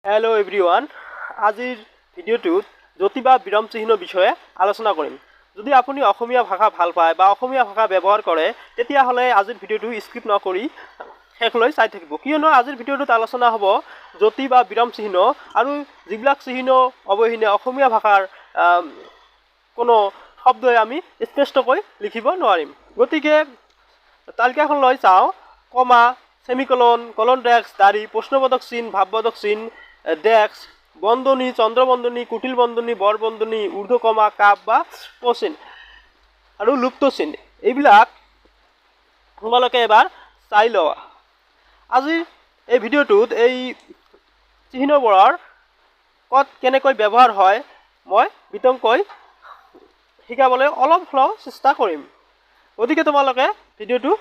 Hello everyone আজিৰ ভিডিঅ'টোত জ্যোতি বা বিৰাম চিহ্ন বিষয়ে আলোচনা কৰিম। যদি আপুনি অসমীয়া ভাষা ভাল পায় বা অসমীয়া ভাষা ব্যৱহাৰ কৰে তেতিয়া হলে আজিৰ ভিডিঅ'টো স্কিপ নকৰি শেষলৈ চাই থাকিব, কিয়নো আজিৰ ভিডিঅ'টোত আলোচনা হ'ব জ্যোতি বা বিৰাম চিহ্ন আৰু যিবিলাক চিহ্ন অবিহনে অসমীয়া ভাষাৰ কোনো শব্দই আমি স্পষ্টকৈ লিখিব নোৱাৰিম। গতিকে তালিকাখন লৈ চাওঁ। কমা, সেমিকলন, কলন ডেক্স, দাড়ি, প্ৰশ্নবোধক চিন, ভাৱবোধক চিন, ডেক্স, বন্ধনী, চন্দ্ৰবন্ধনী, কুটিল বন্ধনী, বৰ বন্ধনী, ঊৰ্ধ্বকমা, কাপ বা পচিন আৰু লুপ্ত চিন, এইবিলাক তোমালোকে এবাৰ চাই লোৱা। আজি এই ভিডিঅ'টোত এই চিহ্নবোৰৰ ক'ত কেনেকৈ ব্যৱহাৰ হয় মই বিতংকৈ শিকাবলৈ অলপ হ'লেও চেষ্টা কৰিম। গতিকে তোমালোকে ভিডিঅ'টো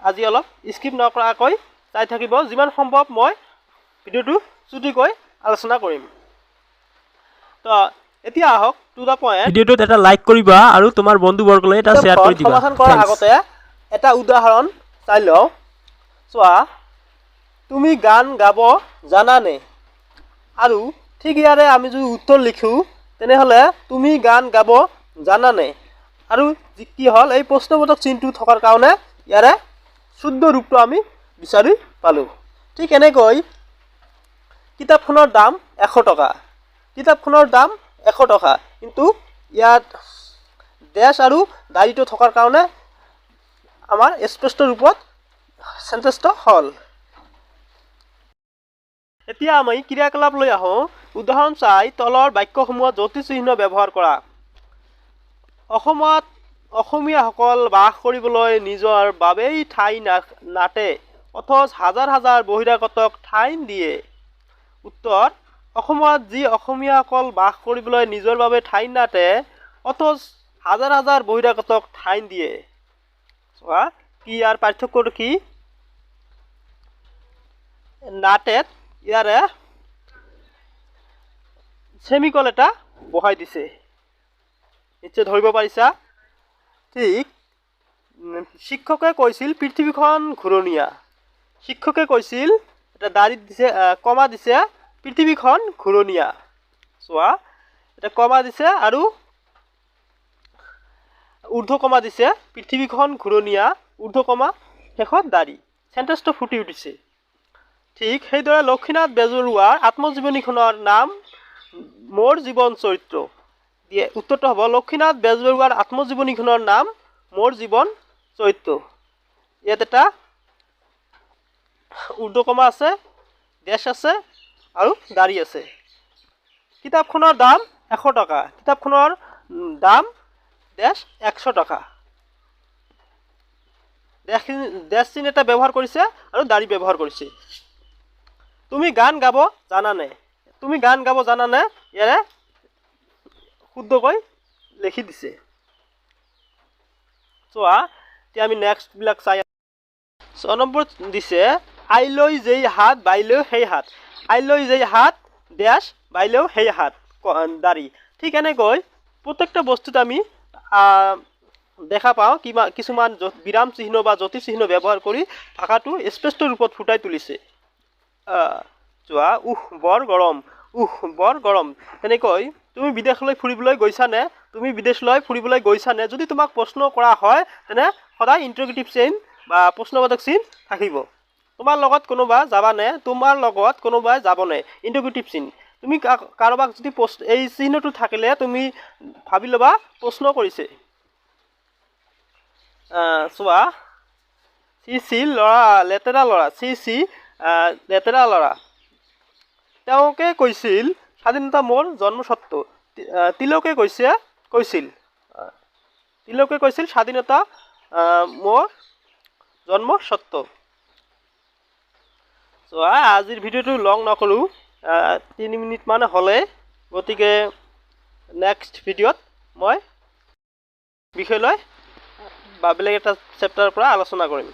আজি অলপ স্কিপ নকৰাকৈ চাই থাকিব। যিমান সম্ভৱ মই ভিডিঅ'টো চুটিকৈ আলোচনা কৰিম। তো এতিয়া আহক টু দা পইণ্ট। ভিডিঅ'টোত এটা লাইক কৰিবা আৰু তোমাৰ বন্ধুবৰ্গলৈ এটা শ্বেয়াৰ কৰি দিবা। সমাধান কৰাৰ আগতে এটা উদাহৰণ চাই লওঁ। চোৱা, তুমি গান গাব জানানে? আৰু ঠিক ইয়াৰে আমি যদি উত্তৰ লিখোঁ তেনেহ'লে তুমি গান গাব জানানে? আৰু কি হ'ল, এই প্ৰশ্নবোধক চিনটো থকাৰ কাৰণে ইয়াৰে শুদ্ধ ৰূপটো আমি বিচাৰি পালোঁ। ঠিক এনেকৈ কিতাপখনৰ দাম 100 টকা। কিতাপখনৰ দাম 100 টকা, কিন্তু ইয়াত ডেছ আৰু দাড়িটো থকাৰ কাৰণে আমাৰ স্পষ্ট ৰূপত চেণ্টেন্সটো হ'ল। এতিয়া আমি ক্ৰিয়াকলাপ লৈ আহোঁ। উদাহৰণ চাই তলৰ বাক্যসমূহত জ্যোতি চিহ্ন ব্যৱহাৰ কৰা। অসমত অসমীয়াসকল বাস কৰিবলৈ নিজৰ বাবেই ঠাই নাটে, অথচ হাজাৰ হাজাৰ বহিৰাগতক ঠাই দিয়ে। উত্তৰ: অসমত যি অসমীয়াসকল বাস কৰিবলৈ নিজৰ বাবে ঠাই নাটে, অথচ হাজাৰ হাজাৰ বহিৰাগতক ঠাই দিয়ে। চোৱা, কি ইয়াৰ পাৰ্থক্যটো কি? নাটেত ইয়াৰে সেমিকল এটা বহাই দিছে, নিশ্চয় ধৰিব পাৰিছা। ঠিক, শিক্ষকে কৈছিল পৃথিৱীখন ঘূৰণীয়া। শিক্ষকে কৈছিল, এটা দাড়িত দিছে কমা দিছে, পৃথিৱীখন ঘূৰণীয়া। চোৱা, এটা কমা দিছে আৰু ঊৰ্ধ্বকমা দিছে, পৃথিৱীখন ঘূৰণীয়া, ঊৰ্ধ্বকমা, শেষত দাড়ি। চেণ্টেন্সটো ফুটি উঠিছে। ঠিক সেইদৰে লক্ষ্মীনাথ বেজবৰুৱাৰ আত্মজীৱনীখনৰ নাম মোৰ জীৱন চৰিত্ৰ। দিয়ে উত্তৰটো হ'ব লক্ষ্মীনাথ বেজবৰুৱাৰ আত্মজীৱনীখনৰ নাম মোৰ জীৱন চৰিত্ৰ। ইয়াত এটা ঊৰ্ধ্বকমা আছে, ডেছ আছে আৰু দাড়ি আছে। কিতাপখনৰ দাম 100 টকা। কিতাপখনৰ দাম ডেছ 100 টকা। ডেছ চিন এটা ব্যৱহাৰ কৰিছে আৰু দাড়ি ব্যৱহাৰ কৰিছে। তুমি গান গাব জানানে? তুমি গান গাব জানানে? ইয়াৰে শুদ্ধকৈ লিখি দিছে। চোৱা, এতিয়া আমি নেক্সট বিলাক চাই। 6 নম্বৰ দিছে, আইলৈ যেই হাত বাইলেও সেই হাত। আইলৈ যেই হাত ডেছ বাইলেও সেই হাত, দাড়ি। ঠিক এনেকৈ প্ৰত্যেকটা বস্তুত আমি দেখা পাওঁ কিছুমান বিৰাম চিহ্ন বা জ্যোতি চিহ্ন ব্যৱহাৰ কৰি ভাষাটো স্পষ্ট ৰূপত ফুটাই তুলিছে। চোৱা, বৰ গৰম, বৰ গৰম। তেনেকৈ তুমি বিদেশলৈ ফুৰিবলৈ গৈছানে? তুমি বিদেশলৈ ফুৰিবলৈ গৈছানে? যদি তোমাক প্ৰশ্ন কৰা হয় তেনে সদায় ইণ্টাৰগেটিভ চিন বা প্ৰশ্নবোধক চিন থাকিব। তোমাৰ লগত কোনোবা যাবানে? তোমাৰ লগত কোনোবাই যাবনে? ইণ্টাৰগেটিভ চিন। তুমি কাৰোবাক যদি এই চিহ্নটো থাকিলে তুমি ভাবি ল'বা প্ৰশ্ন কৰিছে। চোৱা, চি ল'ৰা, লেতেৰা ল'ৰা, চি লেতেৰা ল'ৰা। তেওঁকে কৈছিল স্বাধীনতা মোৰ জন্মস্বত্ব। তিলকে কৈছিল স্বাধীনতা মোৰ জন্মস্বত্ব। চোৱা, আজিৰ ভিডিঅ'টো লং নকৰোঁ, 3 মিনিটমান হ'লে। গতিকে নেক্সট ভিডিঅ'ত মই বিষয় লৈ বা বেলেগ এটা চেপ্টাৰৰ পৰা আলোচনা কৰিম।